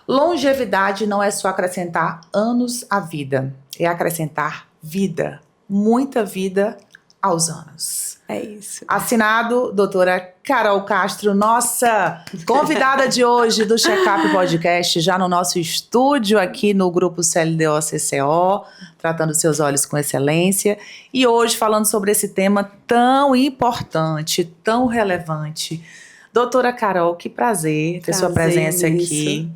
Longevidade não é só acrescentar anos à vida, é acrescentar vida, muita vida aos anos. É isso. Assinado, doutora Carol Castro, nossa convidada de hoje do Checkup Podcast, já no nosso estúdio aqui no grupo CLDO-CCO, tratando seus olhos com excelência. E hoje falando sobre esse tema tão importante, tão relevante. Doutora Carol, que prazer ter sua presença aqui.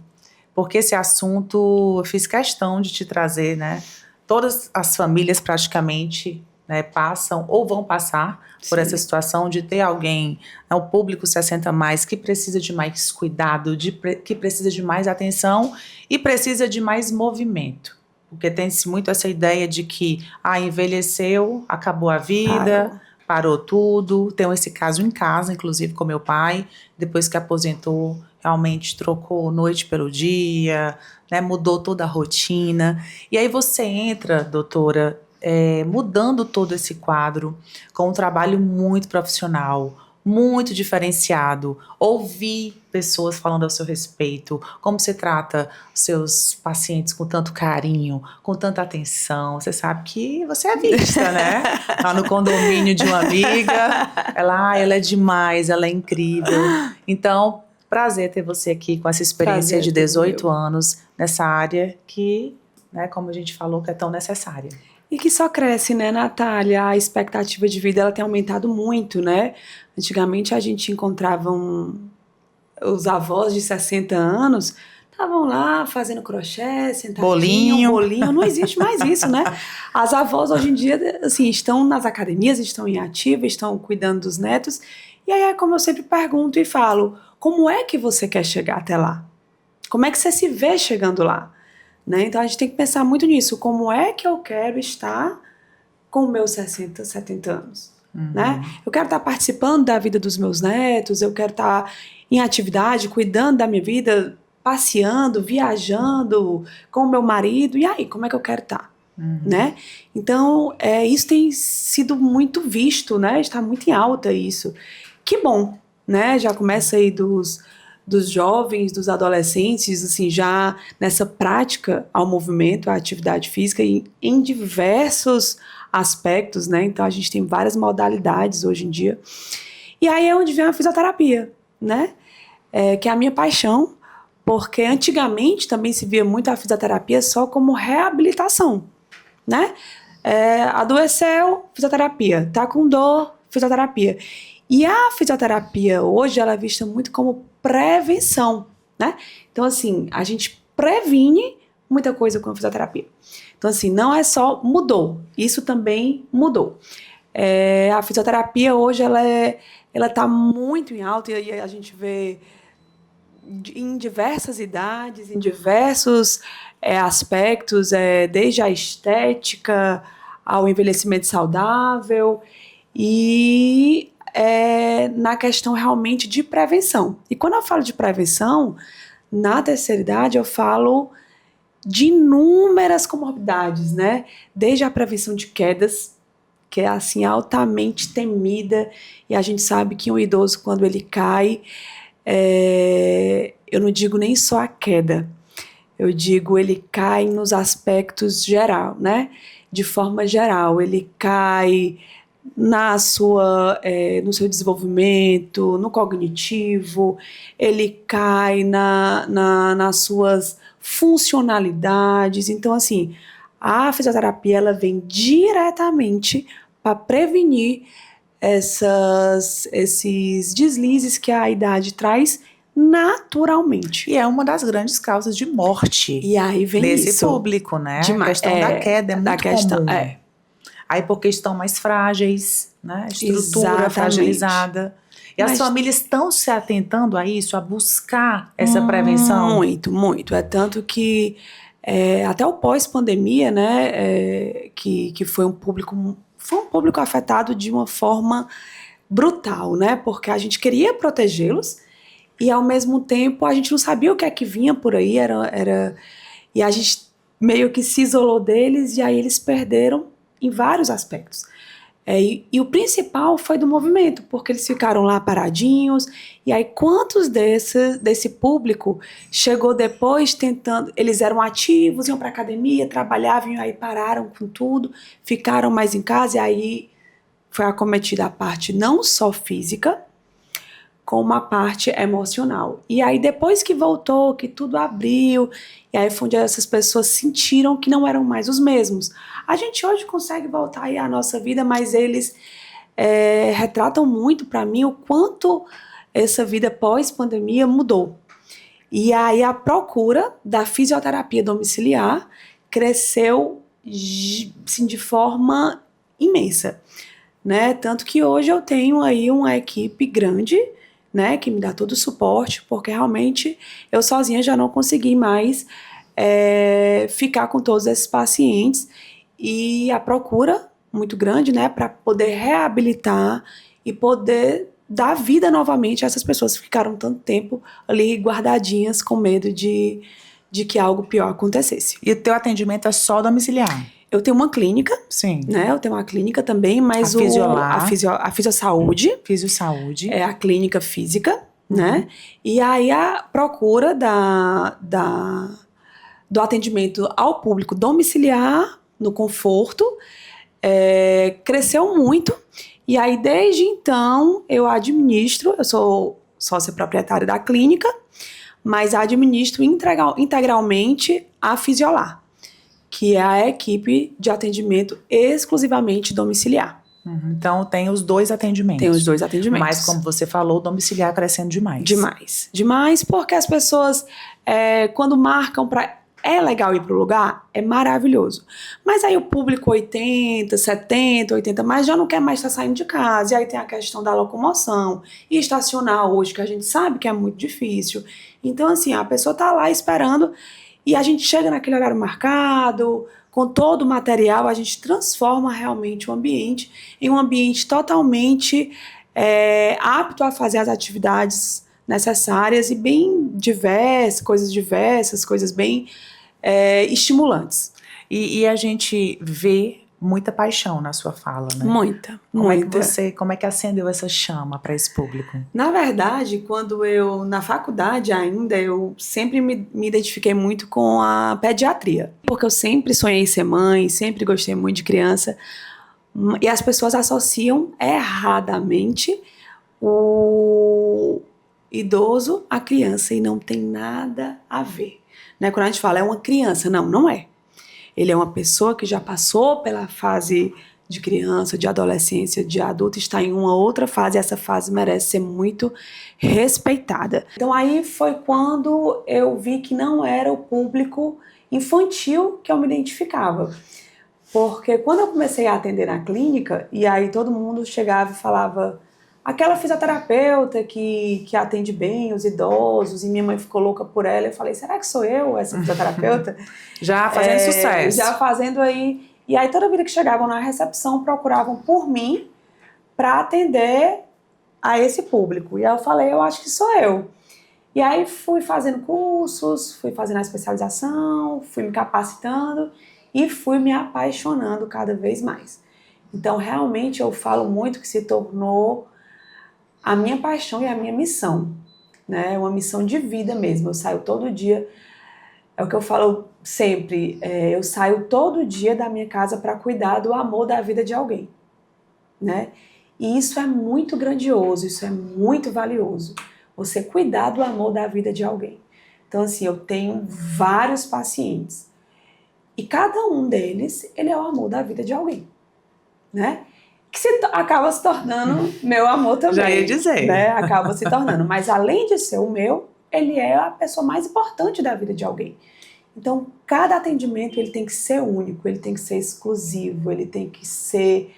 Porque esse assunto, eu fiz questão de te trazer, né? Todas as famílias praticamente, né, passam ou vão passar por essa situação de ter alguém, né, o público 60 mais, que precisa de mais cuidado, que precisa de mais atenção e precisa de mais movimento. Porque tem-se muito essa ideia de que envelheceu, acabou a vida, parou tudo. Tenho esse caso em casa, inclusive com meu pai, depois que aposentou, realmente trocou noite pelo dia, né, mudou toda a rotina. E aí você entra, doutora, mudando todo esse quadro com um trabalho muito profissional, muito diferenciado. Ouvir pessoas falando ao seu respeito, como você trata seus pacientes com tanto carinho, com tanta atenção. Você sabe que você é vista, né? Lá no condomínio de uma amiga, ela é demais, ela é incrível. Então, prazer ter você aqui com essa experiência de 18 anos nessa área que, né, como a gente falou, que é tão necessária. E que só cresce, né, Natália? A expectativa de vida, ela tem aumentado muito, né? Antigamente a gente encontrava os avós de 60 anos, estavam lá fazendo crochê, sentadinho, bolinho. Não existe mais isso, né? As avós hoje em dia, assim, estão nas academias, estão em ativa, estão cuidando dos netos. E aí é como eu sempre pergunto e falo, como é que você quer chegar até lá? Como é que você se vê chegando lá? Né? Então a gente tem que pensar muito nisso. Como é que eu quero estar com meus 60, 70 anos? Né? Eu quero estar participando da vida dos meus netos, eu quero estar em atividade, cuidando da minha vida, passeando, viajando com o meu marido. E aí, como é que eu quero estar? Né? Então, isso tem sido muito visto, né? Está muito em alta isso. Que bom, né? Já começa aí dos jovens, dos adolescentes, assim, já nessa prática ao movimento, à atividade física em diversos aspectos, né? Então a gente tem várias modalidades hoje em dia. E aí é onde vem a fisioterapia, né? Que é a minha paixão, porque antigamente também se via muito a fisioterapia só como reabilitação, né? Adoeceu, fisioterapia. Tá com dor, fisioterapia. E a fisioterapia hoje ela é vista muito como prevenção, né? Então, assim, a gente previne muita coisa com a fisioterapia. Então, assim, não é só mudou, isso também mudou. A fisioterapia hoje, ela tá muito em alta e a gente vê em diversas idades, em diversos aspectos, desde a estética ao envelhecimento saudável e na questão realmente de prevenção. E quando eu falo de prevenção, na terceira idade eu falo de inúmeras comorbidades, né? Desde a prevenção de quedas, que é assim altamente temida, e a gente sabe que um idoso, quando ele cai, eu não digo nem só a queda, eu digo ele cai nos aspectos geral, né? De forma geral, ele cai no seu desenvolvimento, no cognitivo, ele cai nas suas funcionalidades. Então, assim, a fisioterapia ela vem diretamente para prevenir esses deslizes que a idade traz naturalmente. E é uma das grandes causas de morte. E aí vem nesse isso. público, né? Demais. A questão da queda é muito comum. Aí porque estão mais frágeis, né? Estrutura Exatamente. Fragilizada. E as famílias estão se atentando a isso, a buscar essa prevenção? Muito, muito. É tanto que até o pós-pandemia, né, que foi um público afetado de uma forma brutal, né? Porque a gente queria protegê-los e ao mesmo tempo a gente não sabia o que é que vinha por aí, e a gente meio que se isolou deles e aí eles perderam em vários aspectos. E o principal foi do movimento, porque eles ficaram lá paradinhos, e aí quantos desse público chegou depois tentando, eles eram ativos, iam para academia, trabalhavam, e aí pararam com tudo, ficaram mais em casa, e aí foi acometida a parte não só física, como a parte emocional. E aí depois que voltou, que tudo abriu, e aí foi onde essas pessoas sentiram que não eram mais os mesmos. A gente hoje consegue voltar aí à nossa vida, mas eles retratam muito para mim o quanto essa vida pós-pandemia mudou. E aí a procura da fisioterapia domiciliar cresceu assim, de forma imensa, né? Tanto que hoje eu tenho aí uma equipe grande, né, que me dá todo o suporte, porque realmente eu sozinha já não consegui mais ficar com todos esses pacientes, e a procura muito grande, né, para poder reabilitar e poder dar vida novamente a essas pessoas que ficaram tanto tempo ali guardadinhas com medo de que algo pior acontecesse. E o teu atendimento é só domiciliar? Eu tenho uma clínica, Sim. né? Eu tenho uma clínica também, mas a Fisiosaúde. Fisiosaúde. É a clínica física, né? E aí a procura do atendimento ao público domiciliar, no conforto, cresceu muito. E aí, desde então, eu sou sócia proprietária da clínica, mas administro integralmente a Fisiolar, que é a equipe de atendimento exclusivamente domiciliar. Então, tem os dois atendimentos. Tem os dois atendimentos. Mas, como você falou, o domiciliar crescendo demais. Demais, porque as pessoas, quando marcam para... É legal ir para o lugar? É maravilhoso. Mas aí o público 80, 70, 80, mas já não quer mais estar saindo de casa. E aí tem a questão da locomoção. E estacionar hoje, que a gente sabe que é muito difícil. Então, assim, a pessoa tá lá esperando e a gente chega naquele horário marcado, com todo o material, a gente transforma realmente o ambiente em um ambiente totalmente apto a fazer as atividades necessárias e bem diversas, coisas bem estimulantes. E a gente vê muita paixão na sua fala, né? Muita. Como é que acendeu essa chama para esse público? Na verdade, quando na faculdade ainda, eu sempre me identifiquei muito com a pediatria, porque eu sempre sonhei em ser mãe, sempre gostei muito de criança, e as pessoas associam erradamente o idoso à criança, e não tem nada a ver. Né? Quando a gente fala é uma criança, não é. Ele é uma pessoa que já passou pela fase de criança, de adolescência, de adulto, está em uma outra fase, e essa fase merece ser muito respeitada. Então aí foi quando eu vi que não era o público infantil que eu me identificava. Porque quando eu comecei a atender na clínica, e aí todo mundo chegava e falava: aquela fisioterapeuta que atende bem os idosos, e minha mãe ficou louca por ela. Eu falei: será que sou eu essa fisioterapeuta? Já fazendo sucesso. Já fazendo aí. E aí toda vida que chegavam na recepção procuravam por mim para atender a esse público. E aí eu falei: eu acho que sou eu. E aí fui fazendo cursos, fui fazendo a especialização, fui me capacitando e fui me apaixonando cada vez mais. Então realmente eu falo muito que se tornou a minha paixão e a minha missão, né? Uma missão de vida mesmo. Eu saio todo dia, é o que eu falo sempre, eu saio todo dia da minha casa para cuidar do amor da vida de alguém, né? E isso é muito grandioso, isso é muito valioso, você cuidar do amor da vida de alguém. Então, assim, eu tenho vários pacientes e cada um deles, ele é o amor da vida de alguém, né? Que acaba se tornando meu amor também. Já ia dizer. Né? Acaba se tornando. Mas além de ser o meu, ele é a pessoa mais importante da vida de alguém. Então, cada atendimento ele tem que ser único, ele tem que ser exclusivo, ele tem que ser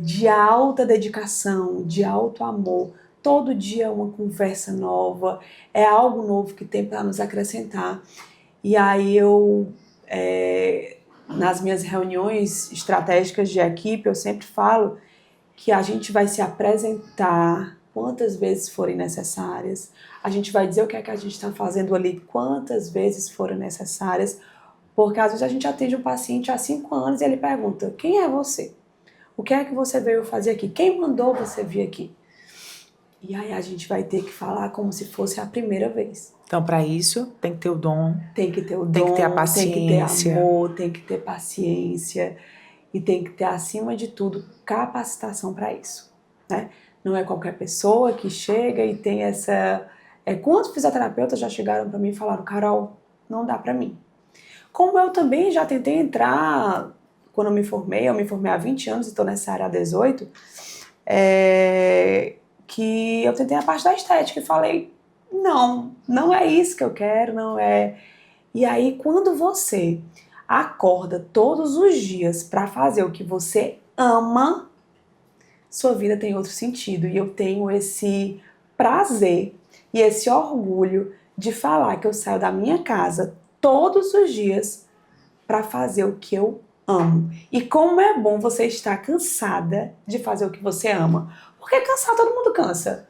de alta dedicação, de alto amor. Todo dia é uma conversa nova, é algo novo que tem para nos acrescentar. E aí eu... nas minhas reuniões estratégicas de equipe, eu sempre falo que a gente vai se apresentar quantas vezes forem necessárias, a gente vai dizer o que é que a gente está fazendo ali quantas vezes forem necessárias, porque às vezes a gente atende um paciente há 5 anos e ele pergunta: quem é você? O que é que você veio fazer aqui? Quem mandou você vir aqui? E aí a gente vai ter que falar como se fosse a primeira vez. Então, para isso, tem que ter o dom. Tem que ter o dom, tem que ter a paciência. tem que ter amor, tem que ter paciência e tem que ter, acima de tudo, capacitação para isso, né? Não é qualquer pessoa que chega e tem essa... quantos fisioterapeutas já chegaram para mim e falaram, Carol, não dá para mim. Como eu também já tentei entrar, quando eu me formei há 20 anos e estou nessa área há 18, que eu tentei a parte da estética e falei, não é isso que eu quero, não é. E aí, quando você acorda todos os dias para fazer o que você ama, sua vida tem outro sentido. E eu tenho esse prazer e esse orgulho de falar que eu saio da minha casa todos os dias para fazer o que eu amo. E como é bom você estar cansada de fazer o que você ama. Porque cansar, todo mundo cansa.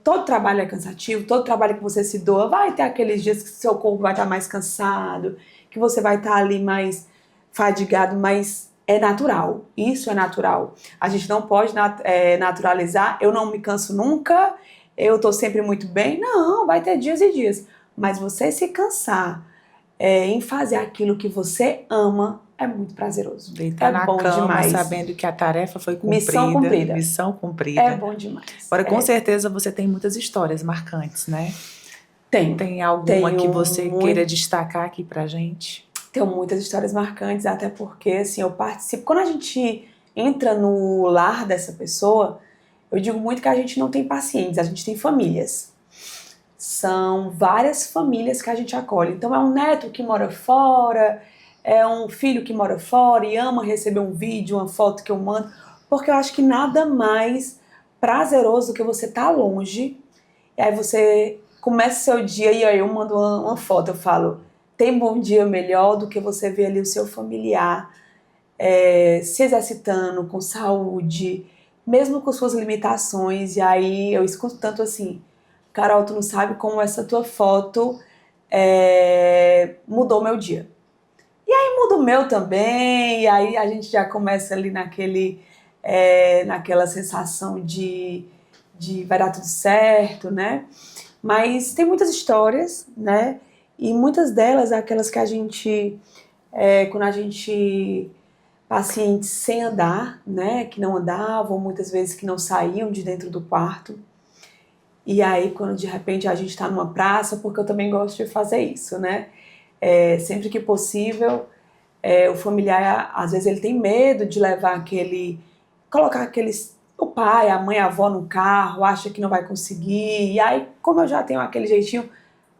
Todo trabalho é cansativo, todo trabalho que você se doa, vai ter aqueles dias que seu corpo vai estar mais cansado, que você vai estar ali mais fadigado, mas é natural. Isso é natural. A gente não pode naturalizar, eu não me canso nunca, eu tô sempre muito bem. Não, vai ter dias e dias. Mas você se cansar em fazer aquilo que você ama é muito prazeroso. Deitar na bom cama, demais. sabendo que a tarefa foi cumprida. Missão cumprida. Missão cumprida. É bom demais. Agora, com certeza, você tem muitas histórias marcantes, né? Tem alguma que você queira destacar aqui pra gente? Tenho muitas histórias marcantes, até porque, assim, eu participo... Quando a gente entra no lar dessa pessoa, eu digo muito que a gente não tem pacientes, a gente tem famílias. São várias famílias que a gente acolhe. Então, é um neto que mora fora, é um filho que mora fora e ama receber um vídeo, uma foto que eu mando, porque eu acho que nada mais prazeroso do que você estar longe, e aí você começa o seu dia e aí eu mando uma foto, eu falo, tem bom dia melhor do que você ver ali o seu familiar se exercitando, com saúde, mesmo com suas limitações, e aí eu escuto tanto assim, Carol, tu não sabe como essa tua foto mudou meu dia. E aí muda o meu também, e aí a gente já começa ali naquela sensação de vai dar tudo certo, né? Mas tem muitas histórias, né? E muitas delas, aquelas que a gente, quando a gente, pacientes sem andar, né? Que não andavam, muitas vezes que não saíam de dentro do quarto. E aí, quando de repente a gente está numa praça, porque eu também gosto de fazer isso, né? Sempre que possível, o familiar, às vezes ele tem medo de levar colocar o pai, a mãe, a avó no carro, acha que não vai conseguir, e aí, como eu já tenho aquele jeitinho,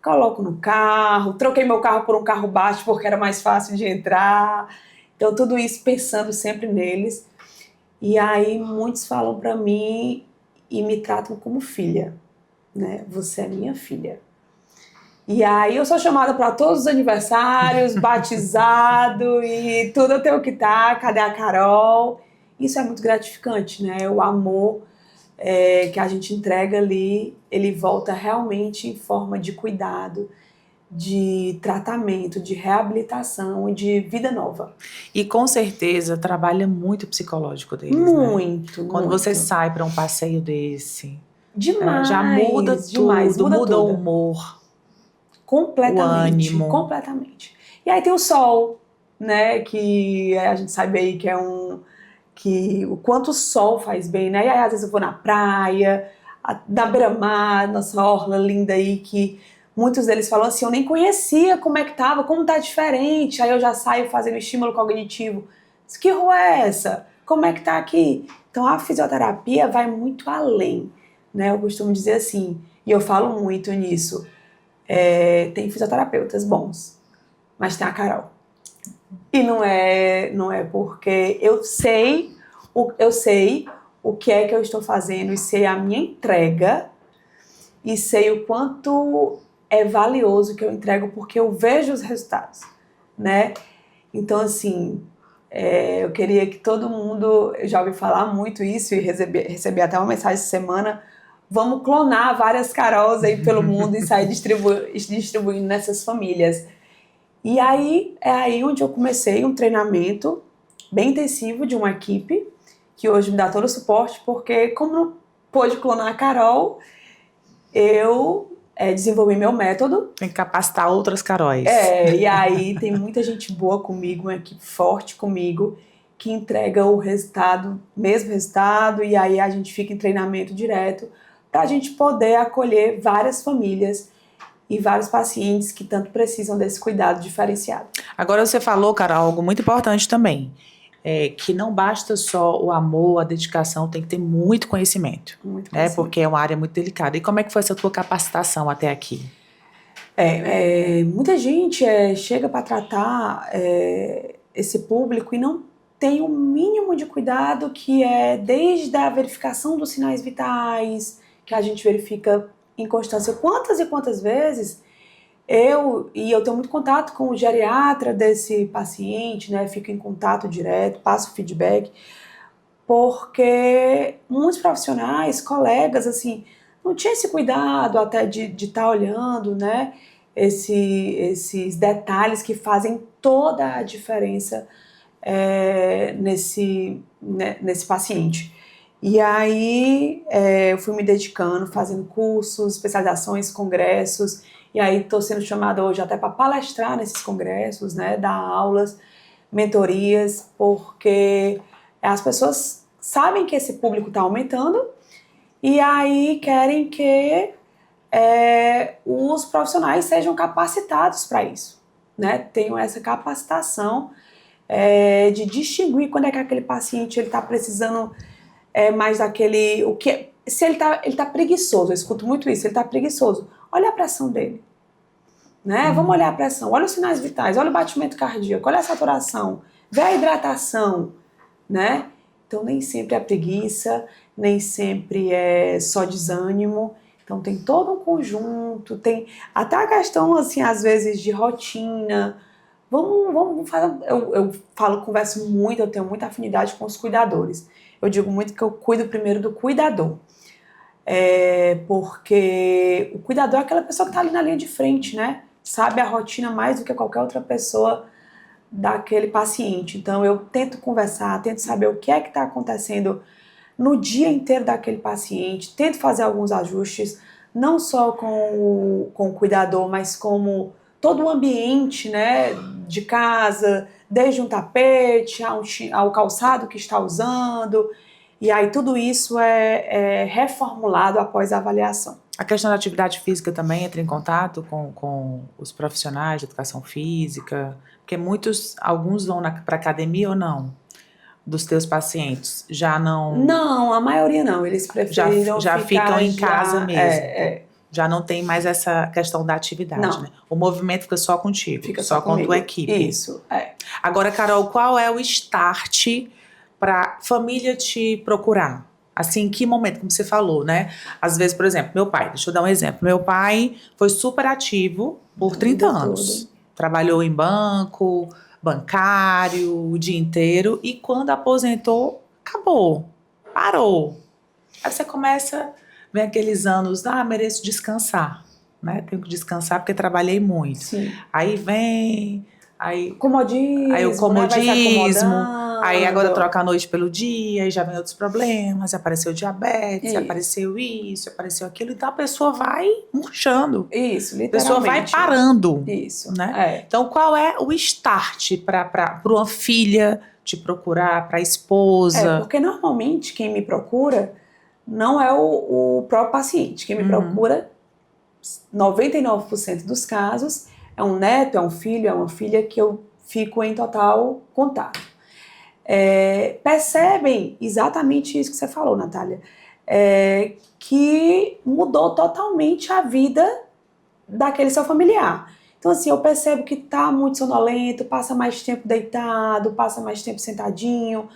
coloco no carro, troquei meu carro por um carro baixo porque era mais fácil de entrar, então tudo isso pensando sempre neles, e aí muitos falam pra mim e me tratam como filha, né? Você é minha filha. E aí eu sou chamada para todos os aniversários, batizado e tudo eu tenho que estar, cadê a Carol? Isso é muito gratificante, né? O amor que a gente entrega ali, ele volta realmente em forma de cuidado, de tratamento, de reabilitação e de vida nova. E com certeza trabalha muito o psicológico deles, muito, né? Quando você sai para um passeio desse, demais, já muda demais, tudo, muda o humor. Completamente, o ânimo. Completamente. E aí tem o sol, né, que a gente sabe aí que o quanto o sol faz bem, né, e aí às vezes eu vou na praia, na beira-mar, nossa orla linda aí, que muitos deles falam assim, eu nem conhecia como é que tava, como tá diferente, aí eu já saio fazendo estímulo cognitivo, que rua é essa? Como é que tá aqui? Então a fisioterapia vai muito além, né, eu costumo dizer assim, e eu falo muito nisso, tem fisioterapeutas bons, mas tem a Carol. E não é porque eu sei o que é que eu estou fazendo e sei a minha entrega e sei o quanto é valioso que eu entrego porque eu vejo os resultados, né? Então, assim, eu queria que todo mundo, eu já ouvi falar muito isso e recebi até uma mensagem essa semana, vamos clonar várias Carols aí pelo mundo e sair distribuindo nessas famílias. E aí, é aí onde eu comecei um treinamento bem intensivo de uma equipe, que hoje me dá todo o suporte, porque como não pôde clonar a Carol, eu desenvolvi meu método. Tem que capacitar outras Caróis. E aí tem muita gente boa comigo, uma equipe forte comigo, que entrega o mesmo resultado, e aí a gente fica em treinamento direto, para a gente poder acolher várias famílias e vários pacientes que tanto precisam desse cuidado diferenciado. Agora você falou, Carol, algo muito importante também. Que não basta só o amor, a dedicação, tem que ter muito conhecimento. Muito conhecimento. Porque é uma área muito delicada. E como é que foi essa tua capacitação até aqui? Muita gente chega para tratar esse público e não tem o mínimo de cuidado, que é desde a verificação dos sinais vitais, que a gente verifica em constância quantas e quantas vezes eu tenho muito contato com o geriatra desse paciente, né? Fico em contato direto, passo feedback, porque muitos profissionais, colegas, assim, não tinham esse cuidado até de estar olhando, né? Esses detalhes que fazem toda a diferença nesse paciente. E aí eu fui me dedicando, fazendo cursos, especializações, congressos, e aí estou sendo chamada hoje até para palestrar nesses congressos, né, dar aulas, mentorias, porque as pessoas sabem que esse público está aumentando e aí querem que os profissionais sejam capacitados para isso, né, tenham essa capacitação de distinguir quando é que aquele paciente está precisando mais daquele... se ele tá preguiçoso, eu escuto muito isso, ele está preguiçoso, olha a pressão dele, né? Vamos olhar a pressão, olha os sinais vitais, olha o batimento cardíaco, olha a saturação, vê a hidratação, né? Então nem sempre é preguiça, nem sempre é só desânimo, então tem todo um conjunto, tem até a questão, assim, às vezes de rotina. Vamos fazer. Eu converso muito, eu tenho muita afinidade com os cuidadores. Eu digo muito que eu cuido primeiro do cuidador. Porque o cuidador é aquela pessoa que está ali na linha de frente, né? Sabe a rotina mais do que qualquer outra pessoa daquele paciente. Então eu tento conversar, tento saber o que é que está acontecendo no dia inteiro daquele paciente, tento fazer alguns ajustes, não só com o cuidador, mas como todo o ambiente, né, de casa, desde um tapete ao calçado que está usando, e aí tudo isso é reformulado após a avaliação. A questão da atividade física também entra em contato com os profissionais de educação física, porque alguns vão para academia ou não? Dos teus pacientes? Já não... Não, a maioria não, eles preferem já ficam em casa mesmo. Já não tem mais essa questão da atividade, não. Né? O movimento fica só contigo, fica só com a tua equipe. Isso, Agora, Carol, qual é o start para família te procurar? Assim, em que momento, como você falou, né? Às vezes, por exemplo, meu pai, deixa eu dar um exemplo. Meu pai foi super ativo por 30 anos. Trabalhou em banco, bancário, o dia inteiro. E quando aposentou, acabou. Parou. Aí você começa, vem aqueles anos, mereço descansar. Né? Tenho que descansar porque trabalhei muito. Sim. Aí vem... Aí o comodismo, aí agora troca a noite pelo dia, aí já vem outros problemas, apareceu diabetes, apareceu isso, apareceu aquilo, então a pessoa vai murchando. Isso, literalmente. A pessoa vai parando. Isso, né? Então qual é o start para uma filha te procurar, para a esposa? Porque normalmente quem me procura não é o próprio paciente, quem me procura, 99% dos casos, é um neto, é um filho, é uma filha que eu fico em total contato. Percebem exatamente isso que você falou, Natália, que mudou totalmente a vida daquele seu familiar. Então, assim, eu percebo que tá muito sonolento, passa mais tempo deitado, passa mais tempo sentadinho,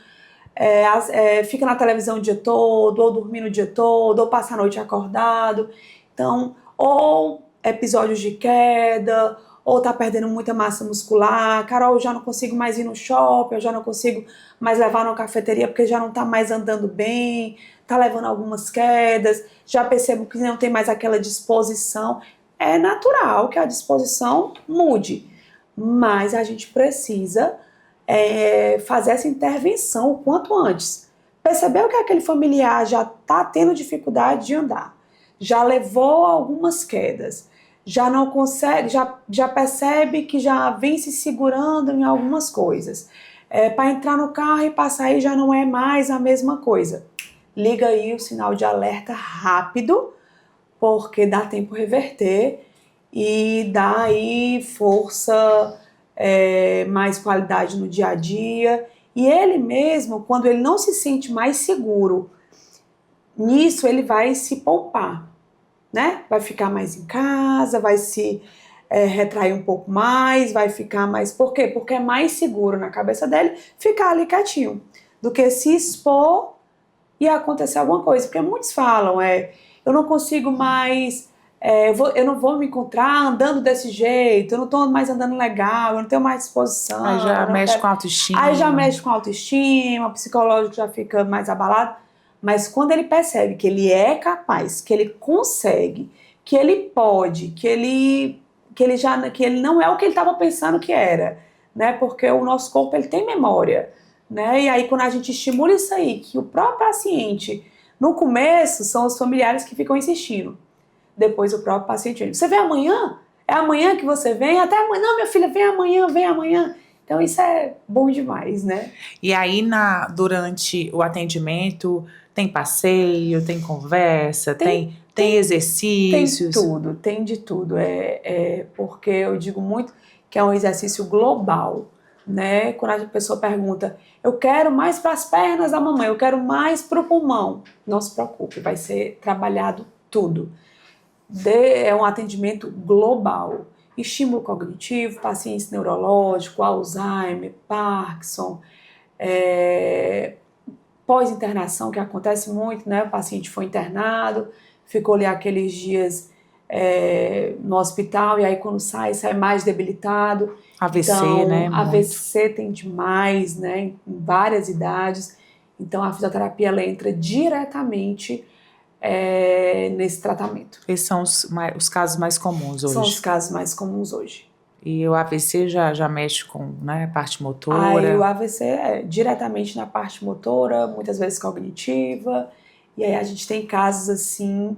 fica na televisão o dia todo, ou dormindo o dia todo, ou passa a noite acordado. Então, ou episódios de queda, ou tá perdendo muita massa muscular. Carol, eu já não consigo mais ir no shopping, eu já não consigo mais levar numa cafeteria porque já não tá mais andando bem, tá levando algumas quedas, já percebo que não tem mais aquela disposição. É natural que a disposição mude, mas a gente precisa fazer essa intervenção o quanto antes, percebeu que aquele familiar já está tendo dificuldade de andar, já levou algumas quedas, já não consegue, já percebe que já vem se segurando em algumas coisas. Para entrar no carro e para sair já não é mais a mesma coisa. Liga aí o sinal de alerta rápido, porque dá tempo reverter e dá aí força, mais qualidade no dia a dia. E ele mesmo, quando ele não se sente mais seguro nisso, ele vai se poupar, né? Vai ficar mais em casa, vai se retrair um pouco mais, vai ficar mais... Por quê? Porque é mais seguro na cabeça dele ficar ali quietinho do que se expor e acontecer alguma coisa. Porque muitos falam, eu não consigo mais... eu não vou me encontrar andando desse jeito, eu não estou mais andando legal, eu não tenho mais disposição. Aí já mexe com a autoestima. Aí já mexe com a autoestima, o psicológico já fica mais abalado. Mas quando ele percebe que ele é capaz, que ele consegue, que ele pode, que ele não é o que ele estava pensando que era, né? Porque o nosso corpo ele tem memória, né? E aí quando a gente estimula isso aí, que o próprio paciente, no começo são os familiares que ficam insistindo, depois o próprio paciente vem. Você vem amanhã? É amanhã que você vem? Até amanhã? Não, minha filha, vem amanhã, vem amanhã. Então isso é bom demais, né? E aí durante o atendimento tem passeio, tem conversa, tem exercícios. Tem de tudo. Porque eu digo muito que é um exercício global, né? Quando a pessoa pergunta, eu quero mais para as pernas da mamãe, eu quero mais para o pulmão. Não se preocupe, vai ser trabalhado tudo. É um atendimento global. Estímulo cognitivo, paciência neurológico, Alzheimer, Parkinson, pós-internação, que acontece muito, né? O paciente foi internado, ficou ali aqueles dias no hospital, e aí quando sai mais debilitado. AVC, então, né? AVC tem demais, né? Em várias idades. Então, a fisioterapia, ela entra diretamente nesse tratamento. Esses são os casos mais comuns hoje. São os casos mais comuns hoje. E o AVC já mexe com, né, parte motora. Aí o AVC é diretamente na parte motora, muitas vezes cognitiva, e aí a gente tem casos assim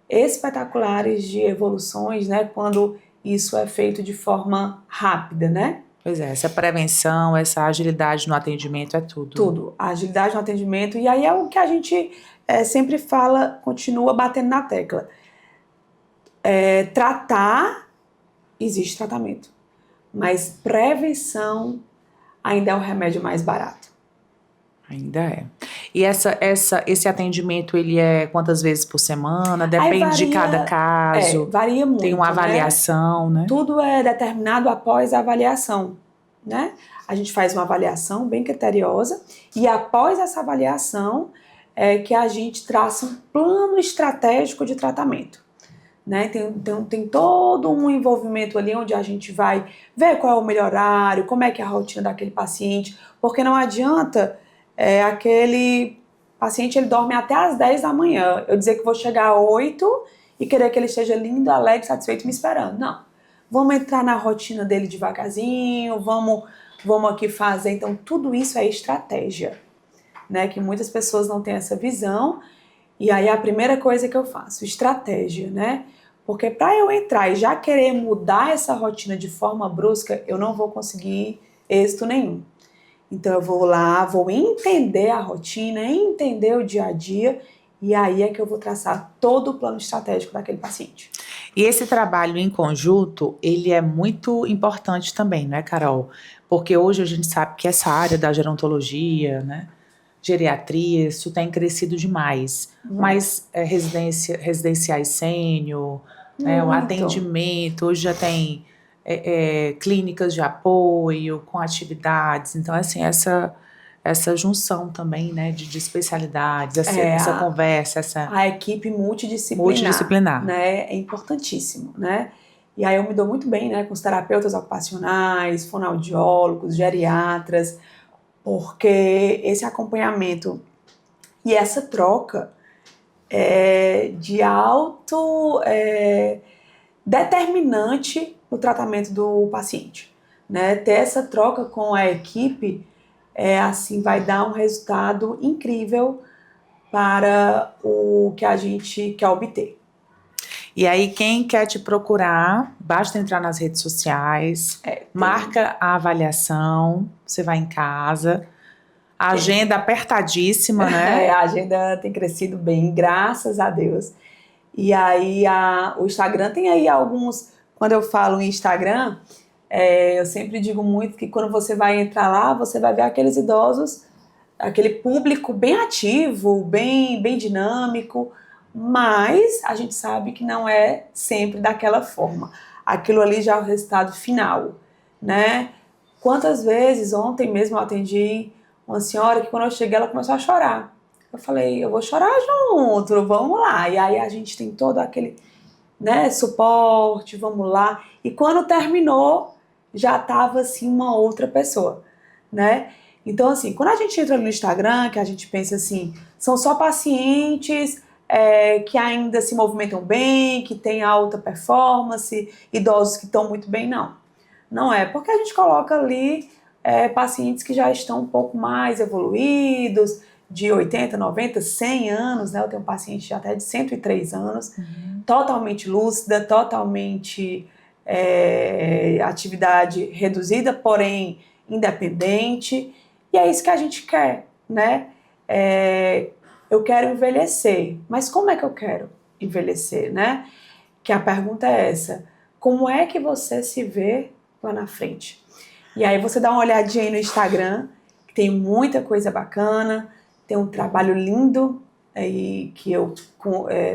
espetaculares de evoluções, né, quando isso é feito de forma rápida, né? Pois é, essa prevenção, essa agilidade no atendimento é tudo. Tudo, a agilidade no atendimento, e aí é o que a gente sempre fala, continua batendo na tecla. Tratar, existe tratamento, mas prevenção ainda é o remédio mais barato. Ainda é. E esse atendimento, ele é quantas vezes por semana? Depende de cada caso. Varia muito. Tem uma avaliação, né? Tudo é determinado após a avaliação, né? A gente faz uma avaliação bem criteriosa e após essa avaliação é que a gente traça um plano estratégico de tratamento. Né? Tem todo um envolvimento ali onde a gente vai ver qual é o melhor horário, como é que é a rotina daquele paciente, porque não adianta aquele paciente ele dorme até às 10 da manhã, eu dizer que vou chegar às 8 e querer que ele esteja lindo, alegre, satisfeito me esperando. Não, vamos entrar na rotina dele devagarzinho, vamos aqui fazer, então tudo isso é estratégia, né? Que muitas pessoas não têm essa visão. E aí a primeira coisa que eu faço, estratégia, né? Porque para eu entrar e já querer mudar essa rotina de forma brusca, eu não vou conseguir êxito nenhum. Então eu vou lá, vou entender a rotina, entender o dia a dia, e aí é que eu vou traçar todo o plano estratégico daquele paciente. E esse trabalho em conjunto, ele é muito importante também, né, Carol? Porque hoje a gente sabe que essa área da gerontologia, né, geriatria, isso tem crescido demais. Mas residenciais sênior, o atendimento, hoje já tem clínicas de apoio com atividades. Então, assim, essa junção também, né, de especialidades, essa conversa, a equipe multidisciplinar, né, é importantíssimo, né? E aí eu me dou muito bem, né, com os terapeutas ocupacionais, fonoaudiólogos, geriatras, porque esse acompanhamento e essa troca é de alto determinante no tratamento do paciente, né? Ter essa troca com a equipe assim vai dar um resultado incrível para o que a gente quer obter. E aí, quem quer te procurar, basta entrar nas redes sociais, marca a avaliação, você vai em casa. A agenda apertadíssima, né? A agenda tem crescido bem, graças a Deus. E aí, o Instagram tem aí alguns... Quando eu falo em Instagram, eu sempre digo muito que quando você vai entrar lá, você vai ver aqueles idosos, aquele público bem ativo, bem dinâmico, mas a gente sabe que não é sempre daquela forma. Aquilo ali já é o resultado final, né? Quantas vezes, ontem mesmo eu atendi uma senhora que quando eu cheguei ela começou a chorar. Eu falei, eu vou chorar junto, vamos lá. E aí a gente tem todo aquele, né, suporte, vamos lá. E quando terminou, já estava assim uma outra pessoa, né? Então assim, quando a gente entra no Instagram, que a gente pensa assim, são só pacientes que ainda se movimentam bem, que têm alta performance, idosos que estão muito bem, não. Não é, porque a gente coloca ali pacientes que já estão um pouco mais evoluídos, de 80, 90, 100 anos, né? Eu tenho um paciente até de 103 anos, totalmente lúcida, totalmente atividade reduzida, porém independente, e é isso que a gente quer, né? Eu quero envelhecer, mas como é que eu quero envelhecer, né? Que a pergunta é essa, como é que você se vê lá na frente? E aí você dá uma olhadinha aí no Instagram, que tem muita coisa bacana, tem um trabalho lindo aí que eu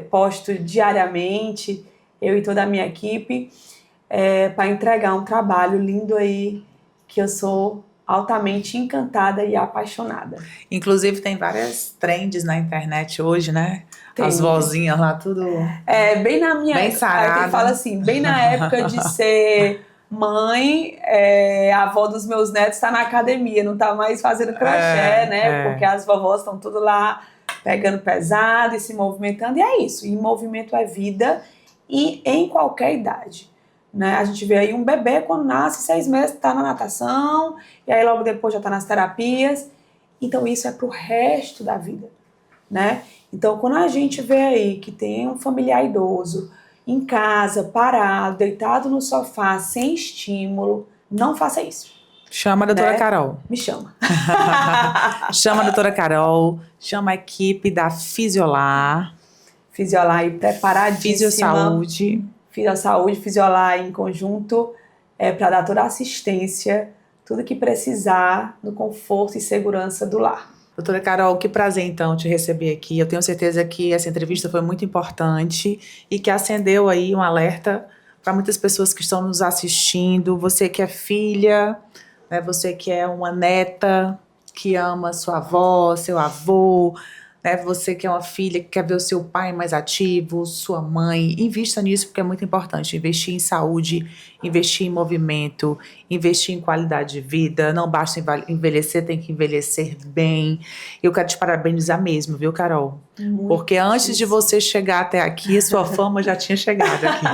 posto diariamente, eu e toda a minha equipe, para entregar um trabalho lindo aí, que eu sou altamente encantada e apaixonada. Inclusive tem várias trends na internet hoje, né? Tem. As vozinhas lá, tudo bem na minha bem época, aí sarada. tem fala assim, bem na época de ser mãe, a avó dos meus netos está na academia, não está mais fazendo crochê, né? Porque as vovós estão tudo lá pegando pesado e se movimentando, e é isso. E movimento é vida, e em qualquer idade, né? A gente vê aí um bebê, quando nasce, 6 meses, está na natação, e aí logo depois já está nas terapias. Então isso é pro resto da vida, né? Então quando a gente vê aí que tem um familiar idoso em casa, parado, deitado no sofá, sem estímulo, não faça isso. Chama a doutora Carol. Me chama. Chama a doutora Carol, chama a equipe da Fisiolar. Fisiolar aí preparadíssima. Fisiosaúde. Fisiolar em conjunto, para dar toda a assistência, tudo que precisar no conforto e segurança do lar. Doutora Carol, que prazer então te receber aqui. Eu tenho certeza que essa entrevista foi muito importante e que acendeu aí um alerta para muitas pessoas que estão nos assistindo. Você que é filha, né? Você que é uma neta que ama sua avó, seu avô, né? Você que é uma filha que quer ver o seu pai mais ativo, sua mãe, invista nisso porque é muito importante. Investir em saúde, investir em movimento, investir em qualidade de vida. Não basta envelhecer, tem que envelhecer bem. Eu quero te parabenizar mesmo, viu, Carol? Muito porque antes difícil. de você chegar até aqui, sua fama já tinha chegado aqui.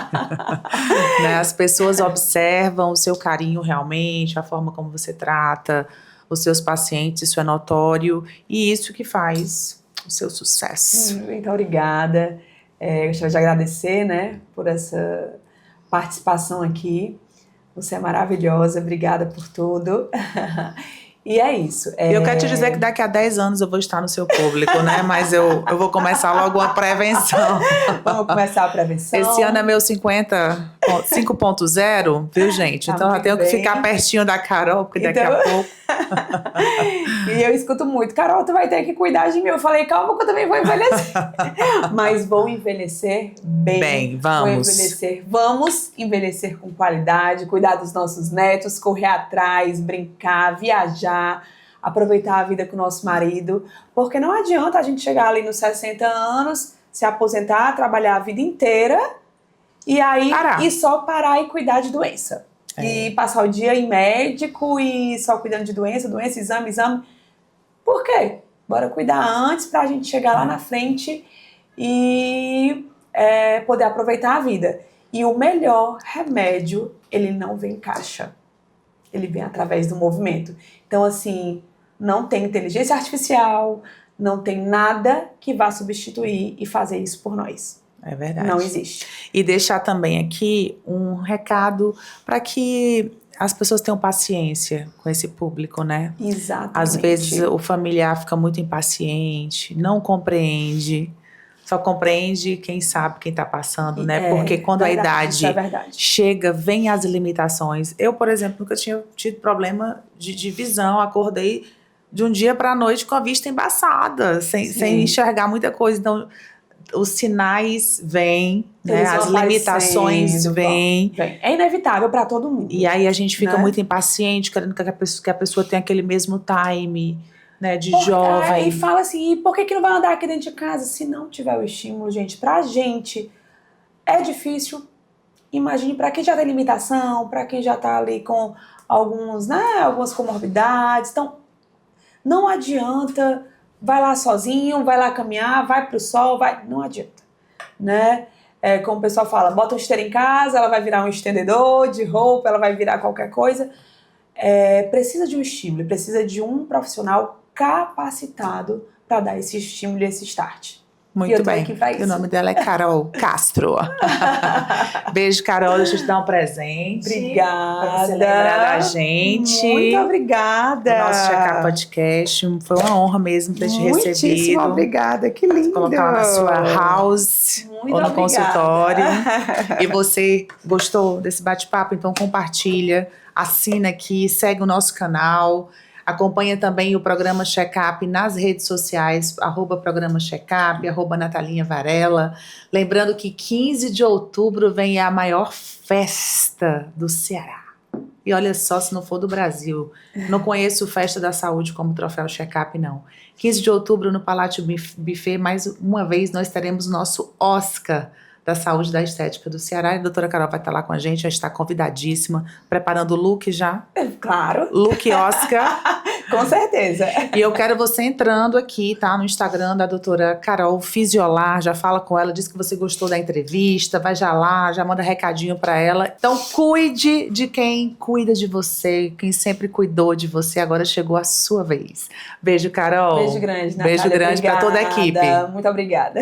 Né? As pessoas observam o seu carinho realmente, a forma como você trata os seus pacientes, isso é notório, e isso que faz o seu sucesso. Muito obrigada. Gostaria de agradecer, né, por essa participação aqui. Você é maravilhosa, obrigada por tudo. E é isso. Eu quero te dizer que daqui a 10 anos eu vou estar no seu público, né? Mas eu vou começar logo uma prevenção. Vamos começar a prevenção. Esse ano é meu 5.0, viu, gente? Tá, então eu tenho bem. que ficar pertinho da Carol, porque daqui a pouco... E eu escuto muito, Carol, tu vai ter que cuidar de mim. Eu falei, calma que eu também vou envelhecer. Mas vou envelhecer bem. Bem, vamos. Vamos envelhecer com qualidade, cuidar dos nossos netos, correr atrás, brincar, viajar, aproveitar a vida com o nosso marido. Porque não adianta a gente chegar ali nos 60 anos, se aposentar, trabalhar a vida inteira e aí só parar e cuidar de doença. E passar o dia em médico e só cuidando de doença, exame. Por quê? Bora cuidar antes pra gente chegar lá na frente e poder aproveitar a vida. E o melhor remédio, ele não vem em caixa. Ele vem através do movimento. Então, assim, Não tem inteligência artificial, não tem nada que vá substituir e fazer isso por nós. É verdade. Não existe. E deixar também aqui um recado para que as pessoas tenham paciência com esse público, né? Exatamente. Às vezes o familiar fica muito impaciente, não compreende, só compreende quem sabe, quem está passando, né? Porque quando a idade chega, vem as limitações. Eu, por exemplo, nunca tinha tido problema de visão, acordei de um dia para a noite com a vista embaçada, sem enxergar muita coisa. Então, os sinais vêm, né? As limitações vêm. É inevitável para todo mundo. E aí a gente fica muito impaciente, querendo que a pessoa tenha aquele mesmo time, né, de jovem. E fala assim, por que não vai andar aqui dentro de casa? Se não tiver o estímulo, gente, pra gente é difícil. Imagine para quem já tem limitação, para quem já tá ali com algumas comorbidades. Então, não adianta... Vai lá sozinho, vai lá caminhar, vai pro sol, não adianta, né? Como o pessoal fala, bota uma esteira em casa, ela vai virar um estendedor de roupa, ela vai virar qualquer coisa. Precisa de um estímulo, precisa de um profissional capacitado para dar esse estímulo e esse start. Muito bem. O nome dela é Carol Castro. Beijo, Carol. Deixa eu te dar um presente. Obrigada. Pra você lembrar da gente. Muito obrigada. O nosso Check-up Podcast. Foi uma honra mesmo ter te recebido. Muitíssimo obrigada. Que lindo. Colocar na sua house ou no consultório. E você gostou desse bate-papo? Então compartilha, assina aqui, segue o nosso canal. Acompanha também o programa Check-up nas redes sociais, @programa Check-up, @Natalinha Varela. Lembrando que 15 de outubro vem a maior festa do Ceará. E olha só, se não for do Brasil. Não conheço Festa da Saúde como Troféu Check-up, não. 15 de outubro no Palacio Buffet, mais uma vez, nós teremos o nosso Oscar da Saúde e da Estética do Ceará. E a doutora Carol vai estar lá com a gente, já está convidadíssima, preparando o look já. Claro. Look Oscar. Com certeza. E eu quero você entrando aqui, tá? No Instagram da doutora Carol Fisiolar, já fala com ela, diz que você gostou da entrevista, vai já lá, já manda recadinho pra ela. Então cuide de quem cuida de você, quem sempre cuidou de você, agora chegou a sua vez. Beijo, Carol. Beijo grande, Natália. Beijo grande pra toda a equipe. Muito obrigada.